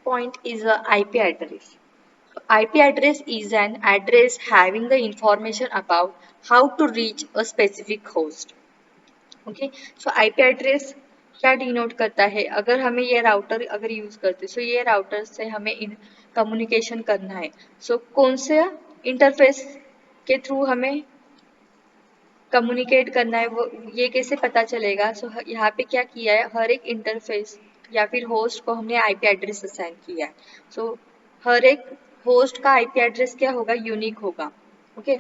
point is a IP address. IP address is an address having the information about how to reach a specific host. Okay so IP address क्या denote करता है? अगर हमें ये router अगर use करते सो ये राउटर से हमें इन कम्युनिकेशन करना है सो कौन से इंटरफेस के थ्रू हमें कम्युनिकेट करना है वो ये कैसे पता चलेगा? सो यहाँ पे क्या किया है, हर एक इंटरफेस या फिर होस्ट को हमने आईपी एड्रेस असाइन किया है. सो हर एक होस्ट का आईपी एड्रेस क्या होगा? यूनिक होगा. ओके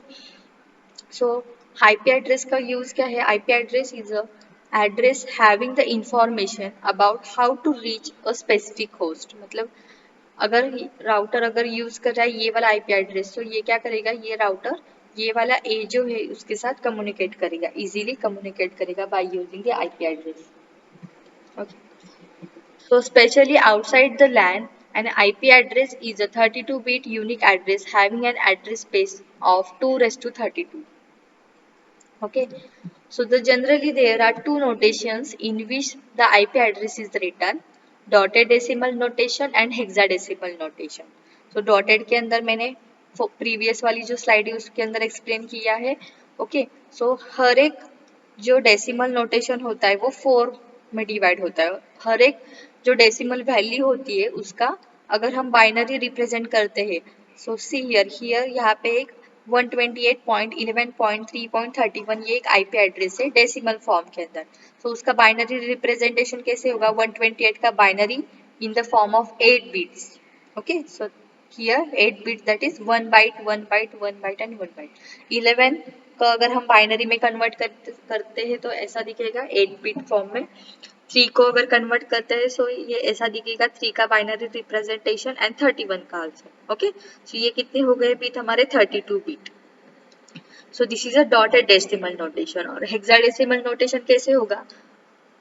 सो आईपी एड्रेस का यूज क्या है? IP address is a address having the information about how to reach a specific host. मतलब अगर राउटर अगर यूज कर रहा है ये वाला आईपी एड्रेस तो ये क्या करेगा? ये राउटर ये वाला ए जो है उसके साथ कम्युनिकेट करेगा, इजीली कम्युनिकेट करेगा by using the IP address. Okay so especially outside the LAN, an IP address is a 32-bit unique address having an address space of 2 raised to 32. Okay, so generally there are two notations in which the IP address is written: dotted decimal notation and hexadecimal notation. So dotted के अंदर मैंने previous वाली जो slide है उसके अंदर explain किया है. Okay, so हर एक जो डेसिमल नोटेशन होता है वो 4 में डिवाइड होता है. हर एक जो डेसिमल वैल्यू होती है उसका अगर हम बाइनरी रिप्रेजेंट करते हैं सो सी हियर यहाँ पे एक 128.11.3.31 ये एक आईपी एड्रेस है डेसिमल फॉर्म के अंदर. तो उसका बाइनरी रिप्रेजेंटेशन कैसे होगा? 128 का binary in the form of 8 bits. Okay so here 8 bits that is 1 byte 1 byte 1 byte and 1 byte. 11 का अगर हम बाइनरी में कन्वर्ट करते हैं तो ऐसा दिखेगा 8 बिट फॉर्म में. 3 को अगर कन्वर्ट करते हैं सो ये ऐसा दिखेगा 3 का बाइनरी रिप्रेजेंटेशन एंड 31 का आल्सो. ओके सो ये कितने हो गए बिट हमारे? 32 bit. So this is a dotted decimal notation. और हेक्साडेसिमल नोटेशन कैसे होगा?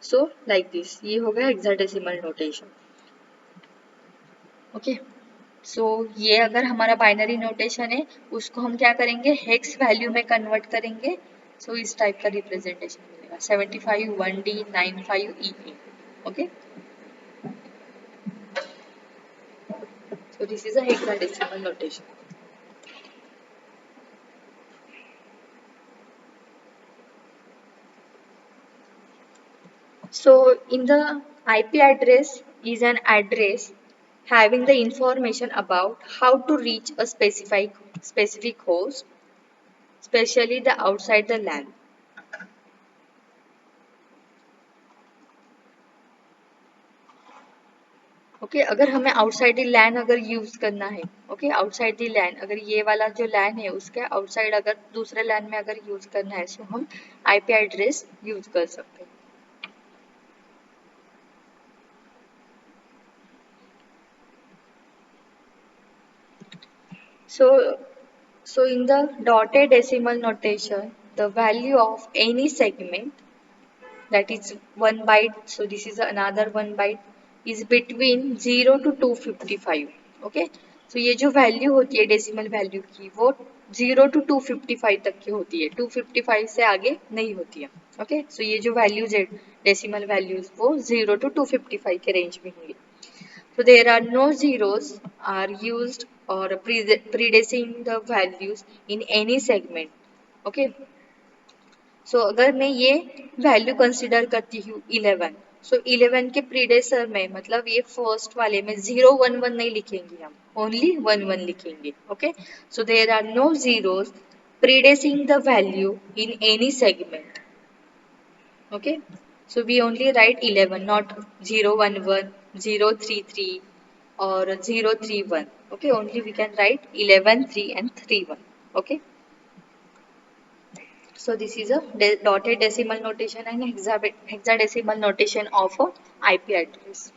सो लाइक दिस, ये होगा हेक्साडेसिमल नोटेशन. ओके सो ये अगर हमारा बाइनरी नोटेशन है उसको हम क्या करेंगे? हेक्स वैल्यू में कन्वर्ट करेंगे. सो इस टाइप का रिप्रेजेंटेशन मिलेगा 75 1D 95 EA. Okay so this is a hexadecimal notation. So in the IP address is an address having the information about how to reach a specific host, especially the outside the LAN. Okay अगर हमें outside the लैन अगर use करना है, okay outside the लैन अगर ये वाला जो लैन है उसके आउटसाइड अगर दूसरे लैन में अगर यूज करना है तो हम आईपी एड्रेस यूज कर सकते हैं. So in the dotted decimal notation, the value of any segment that is 1 byte, so this is another 1 byte, is between 0 to 255. Okay, so ये जो वैल्यू होती है डेसिमल वैल्यू की वो 0 to 255 तक की होती है, 255 से आगे नहीं होती है. ओके सो ये जो वैल्यूज है डेसिमल वैल्यूज वो 0 to 255 के रेंज में होंगी. So there are no zeros are used or predecessing the values in any segment. Okay. So अगर मैं ये वैल्यू कंसिडर करती हूँ 11 सो 11 के प्रीडेसर में मतलब ये फर्स्ट वाले में 011 नहीं लिखेंगे हम, ओनली 11 लिखेंगे. Okay so there are no zeros predecessing the value in any segment. Okay so we only write 11 not 011 033 or 031. Okay only we can write 11 3 and 31. Okay so this is a dotted decimal notation and hexadecimal notation of a IP address.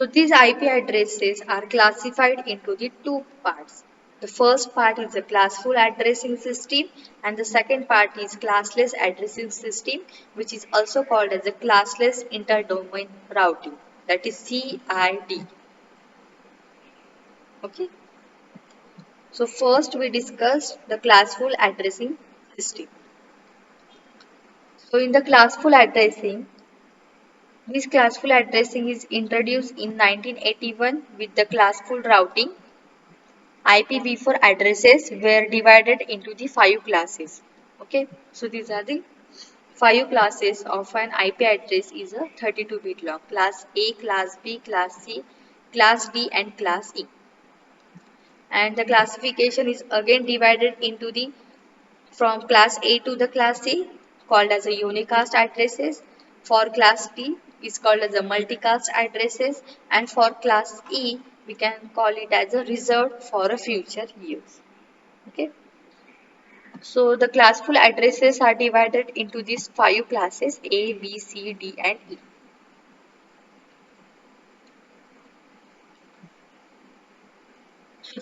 So these IP addresses are classified into the two parts. The first part is a classful addressing system and the second part is classless addressing system, which is also called as a classless interdomain routing, that is CID. Okay. So first we discussed the classful addressing system. So in the classful addressing, This classful addressing is introduced in 1981 with the classful routing. IPv4 addresses were divided into the 5 classes. Okay, so these are the 5 classes of an IP address is a 32-bit long. Class A, Class B, Class C, Class D and Class E. And the classification is again divided into the from class A to the class C called as a unicast addresses. For class D is called as a multicast addresses, and for class E we can call it as a reserved for a future use. Okay. So the classful addresses are divided into these 5 classes A, B, C, D and E.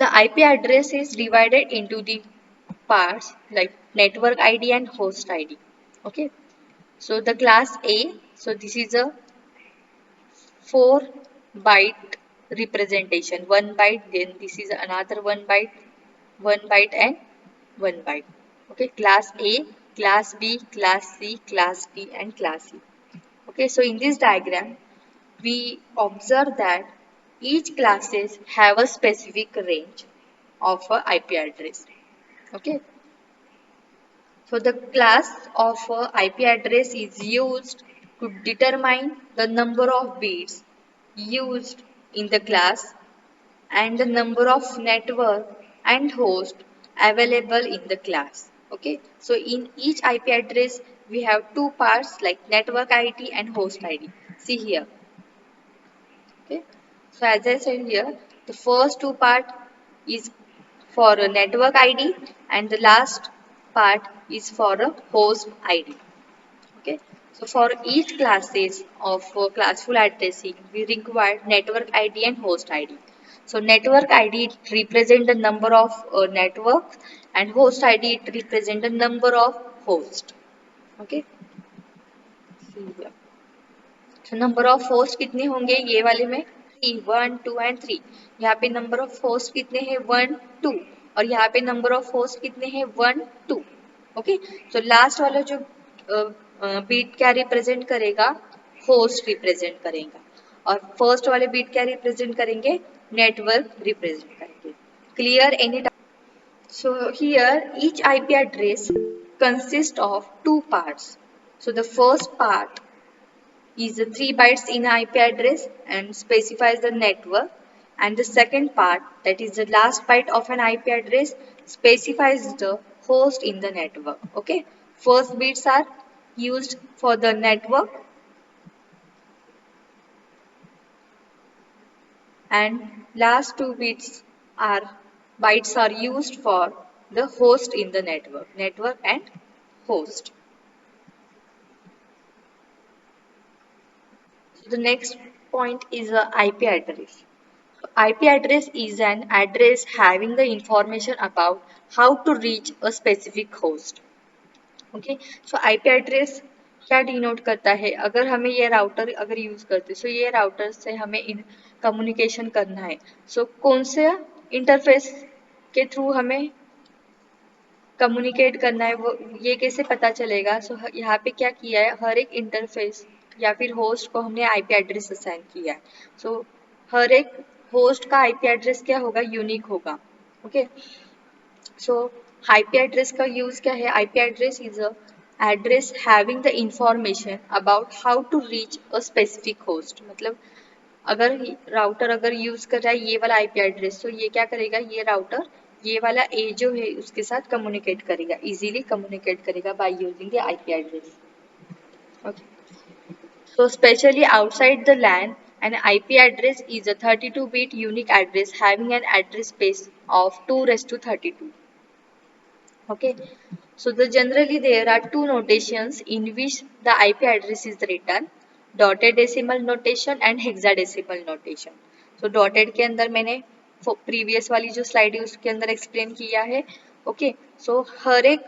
The IP address is divided into the parts like network ID and host ID. Okay. So the class A, so this is a 4 byte representation. 1 byte, then this is another 1 byte, 1 byte and 1 byte. Okay, class A, class B, class C, class D and class E. Okay, so in this diagram, we observe that each classes have a specific range of a IP address. Okay, so the class of a IP address is used to determine the number of bits used in the class and the number of network and host available in the class. Okay, so in each IP address we have two parts like network ID and host ID. See here. Okay, so as I said here, the first two part is for a network ID and the last part is for a host ID. Okay, so for each classes of classful addressing, we require network ID and host ID. So network ID represent the number of networks and host ID it represent the number of hosts. Okay, see here. So number of host कितने होंगे ये वाले में 3 1 2 and 3. यहाँ पे number of host कितने हैं 1 2 और यहाँ पे नंबर ऑफ होस्ट कितने हैं 1 2. ओके, तो लास्ट वाला जो बीट क्या रिप्रेजेंट करेगा होस्ट रिप्रेजेंट करेगा और फर्स्ट वाले बीट क्या रिप्रेजेंट करेंगे नेटवर्क रिप्रेजेंट करेंगे. Clear any? So here each IP address consists of two parts. So the first part is the 3 bytes in IP address and specifies the network, and the second part, that is the last byte of an IP address, specifies the host in the network. Okay, first bits are used for the network and last two bytes are used for the host in the network and host. So the next point is the IP address. IP address is an address having the information about how to reach a specific host. Okay, so IP address क्या denote करता है? अगर हमें ये router अगर use करते हैं, सो ये राउटर से हमें इन कम्युनिकेशन करना है, सो कौन से इंटरफेस के थ्रू हमें कम्युनिकेट करना है वो ये कैसे पता चलेगा? सो यहाँ पे क्या किया है, हर एक इंटरफेस या फिर होस्ट को हमने आईपी एड्रेस असाइन किया है. सो हर एक होस्ट का आईपी एड्रेस क्या होगा? यूनिक होगा. ओके, सो आईपी एड्रेस का यूज क्या है? IP address is a address having the information about how to reach a specific host. मतलब अगर राउटर अगर यूज कर रहा है ये वाला आईपी एड्रेस, तो ये क्या करेगा, ये राउटर ये वाला ए जो है उसके साथ कम्युनिकेट करेगा, इजीली कम्युनिकेट करेगा by using the IP address. Okay, so especially outside the LAN, an IP address is a 32-bit unique address having an address space of 2 raised to 32. Okay, so generally there are two notations in which the IP address is written: dotted decimal notation and hexadecimal notation. So dotted के अंदर मैंने previous वाली जो slide है उसके अंदर explain किया है. ओके, सो हर एक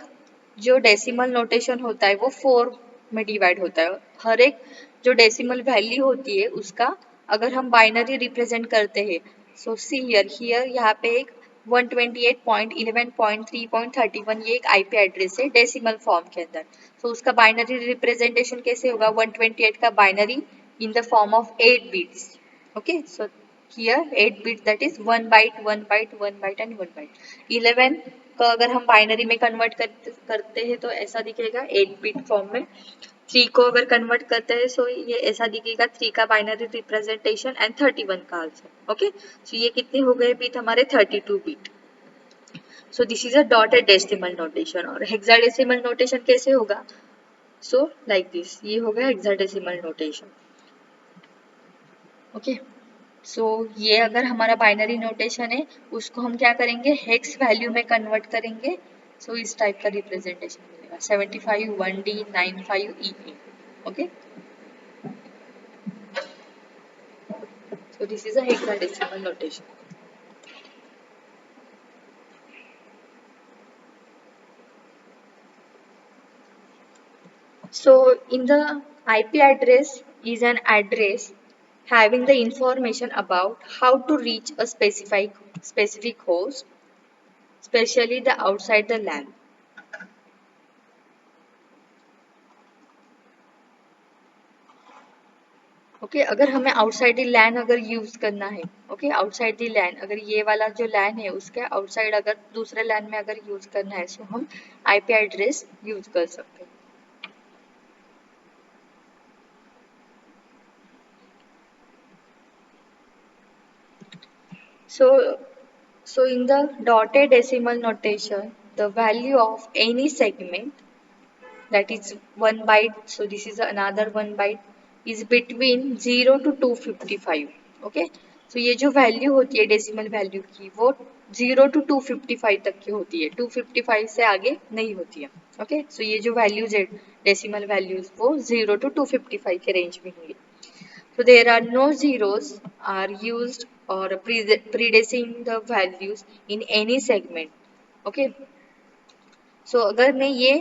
जो डेसिमल नोटेशन होता है वो 4 में डिवाइड होता है. हर एक जो डेसिमल वैल्यू होती है उसका अगर हम बाइनरी रिप्रेजेंट करते हैं, सो सी हियर यहाँ पे एक 128.11.3.31 ये एक आईपी एड्रेस है डेसिमल फॉर्म के अंदर. तो उसका बाइनरी रिप्रेजेंटेशन कैसे होगा? 128 का binary in the form of 8 bits. Okay, so here 8 bits, that is 1 byte, 1 byte, 1 byte and 1 byte. 11 का अगर हम बाइनरी में कन्वर्ट करते हैं तो ऐसा दिखेगा 8 बिट फॉर्म में. 3 को अगर कन्वर्ट करते हैं सो ये ऐसा दिखेगा 3 का बाइनरी रिप्रेजेंटेशन एंड 31 का आंसर. ओके, सो ये कितने हो गए बिट हमारे 32 bit. So this is a dotted decimal notation. और हेक्साडेसिमल नोटेशन कैसे होगा? सो लाइक दिस, ये हो गया हेक्साडेसिमल नोटेशन. ओके, सो ये अगर हमारा बाइनरी नोटेशन है उसको हम क्या करेंगे, हेक्स वैल्यू में कन्वर्ट करेंगे. सो इस टाइप का रिप्रेजेंटेशन मिलेगा 75 1D 95 EA. Okay, so this is a hexadecimal notation. So in the IP address is an address having the information about how to reach a specific host, especially the outside the LAN. Okay, अगर हमें outside the लैन अगर use करना है, okay, outside the लैन अगर ये वाला जो लैन है उसके आउटसाइड अगर दूसरे लैन में अगर यूज करना है सो हम आईपी एड्रेस यूज कर सकते हैं. So, so in the dotted decimal notation, the value of any segment, that is 1 byte, so this is another 1 byte, is between 0 to 255. Okay, so ये जो वैल्यू होती है डेसिमल वैल्यू की वो 0 to 255 तक की होती है, 255 से आगे नहीं होती है. ओके, सो ये जो वैल्यूज है डेसिमल वैल्यूज वो 0 to 255 के रेंज में होंगी. So there are no zeros are used or predecessing the values in any segment. Okay. So अगर मैं ये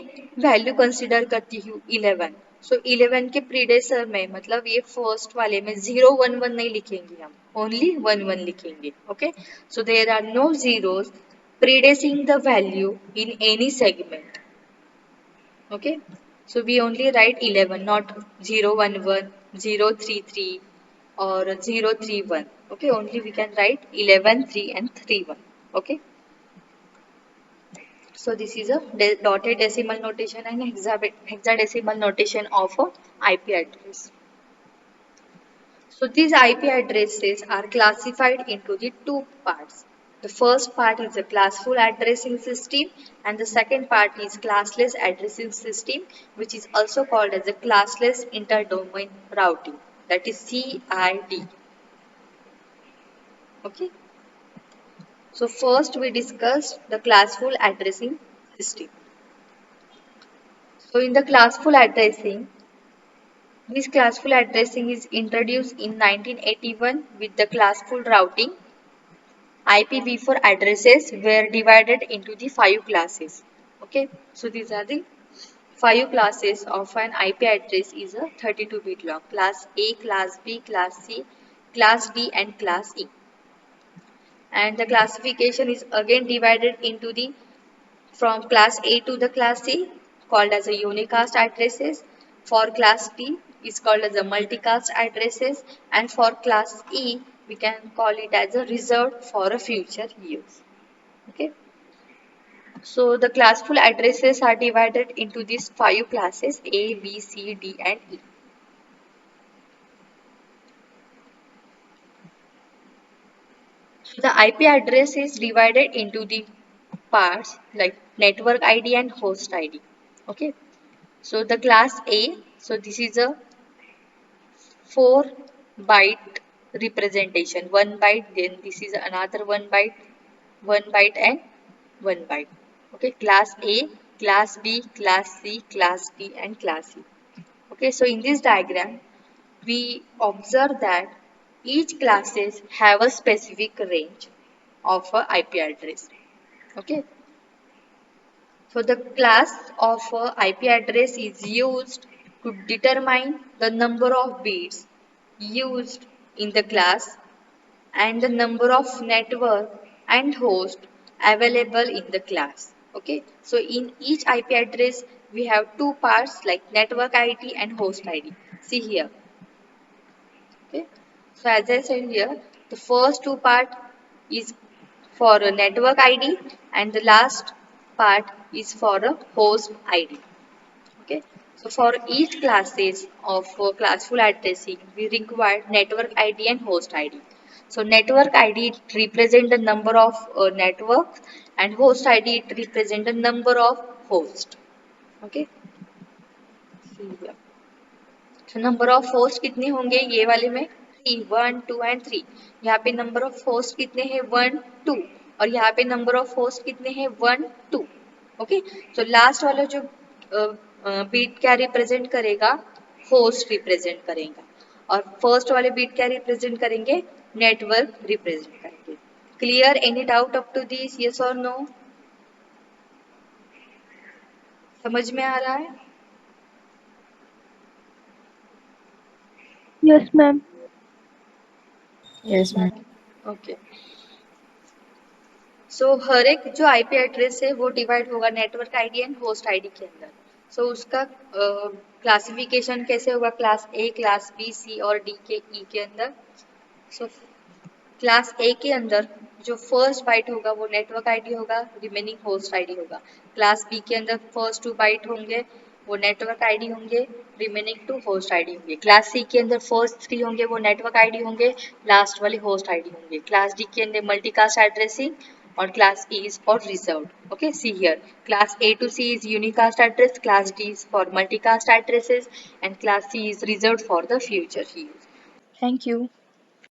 वैल्यू कंसिडर करती हूँ 11, सो 11 के प्रीडेसर में मतलब ये फर्स्ट वाले में 011 नहीं लिखेंगे हम, ओनली 11 लिखेंगे. Okay, so there are no zeros predecessing the value in any segment. Okay, so we only write 11, not 011, 033 or 031. Okay, only we can write 11, 3 and 31. Okay, so this is a dotted decimal notation and hexadecimal notation of a IP address. So these IP addresses are classified into the two parts. The first part is the classful addressing system and the second part is classless addressing system, which is also called as a classless interdomain routing, that is CID. Okay. So first we discussed the classful addressing system. So in the classful addressing, this classful addressing is introduced in 1981 with the classful routing. IPv4 addresses were divided into the 5 classes. Okay, so these are the 5 classes of an IP address is a 32-bit long. Class A, Class B, Class C, Class D and Class E. And the classification is again divided into the from class A to the class C called as a unicast addresses. For class D is called as a multicast addresses, and for class E we can call it as a reserved for a future use. Okay. So the classful addresses are divided into these 5 classes A, B, C, D and E. So the IP address is divided into the parts like network ID and host ID. Okay. So the class A, so this is a 4 byte representation, 1 byte, then this is another 1 byte and 1 byte. Okay, class A, class B, class C, class D and class E. Okay, so in this diagram, we observe that each classes have a specific range of a IP address. Okay, so the class of IP address is used to determine the number of bits used in the class and the number of network and host available in the class. Okay, so in each IP address we have two parts like network ID and host ID. See here. Okay. So as I said here, the first two part is for a network ID and the last part is for a host ID. Okay. So for each classes of classful addressing, we require network ID and host ID. So network ID it represent the number of networks and host ID it represent the number of hosts. Okay. See here. So number of host कितने होंगे ये वाले में 3 1 2 and 3. यहाँ पे number of host कितने हैं 1 2 और यहाँ पे नंबर ऑफ होस्ट कितने हैं 1 2. ओके. तो लास्ट वाला जो बीट क्या रिप्रेजेंट करेगा होस्ट रिप्रेजेंट करेगा और फर्स्ट वाले बीट क्या रिप्रेजेंट करेंगे नेटवर्क रिप्रेजेंट करेंगे. Clear any doubt up to this yes और नो? समझ में आ रहा है? Yes, ma'am. Yes, ma'am. Okay. So हर एक जो आईपी एड्रेस है वो डिवाइड होगा network ID and host ID के अंदर. सो उसका क्लासिफिकेशन कैसे होगा class A class B C और डी के ई के अंदर. सो क्लास ए के अंदर जो फर्स्ट बाइट होगा वो नेटवर्क आईडी होगा रिमेनिंग होस्ट आईडी होगा. क्लास बी के अंदर फर्स्ट टू बाइट होंगे वो नेटवर्क आईडी होंगे रिमेनिंग टू होस्ट आईडी होंगे. क्लास सी के अंदर फर्स्ट थ्री होंगे वो नेटवर्क आईडी होंगे लास्ट वाले होस्ट आईडी होंगे. क्लास डी के अंदर मल्टीकास्ट एड्रेसिंग और class E is for reserved. Okay, see here. Class A to C is unicast address, class D is for multicast addresses, and class C is reserved for the future use. Thank you.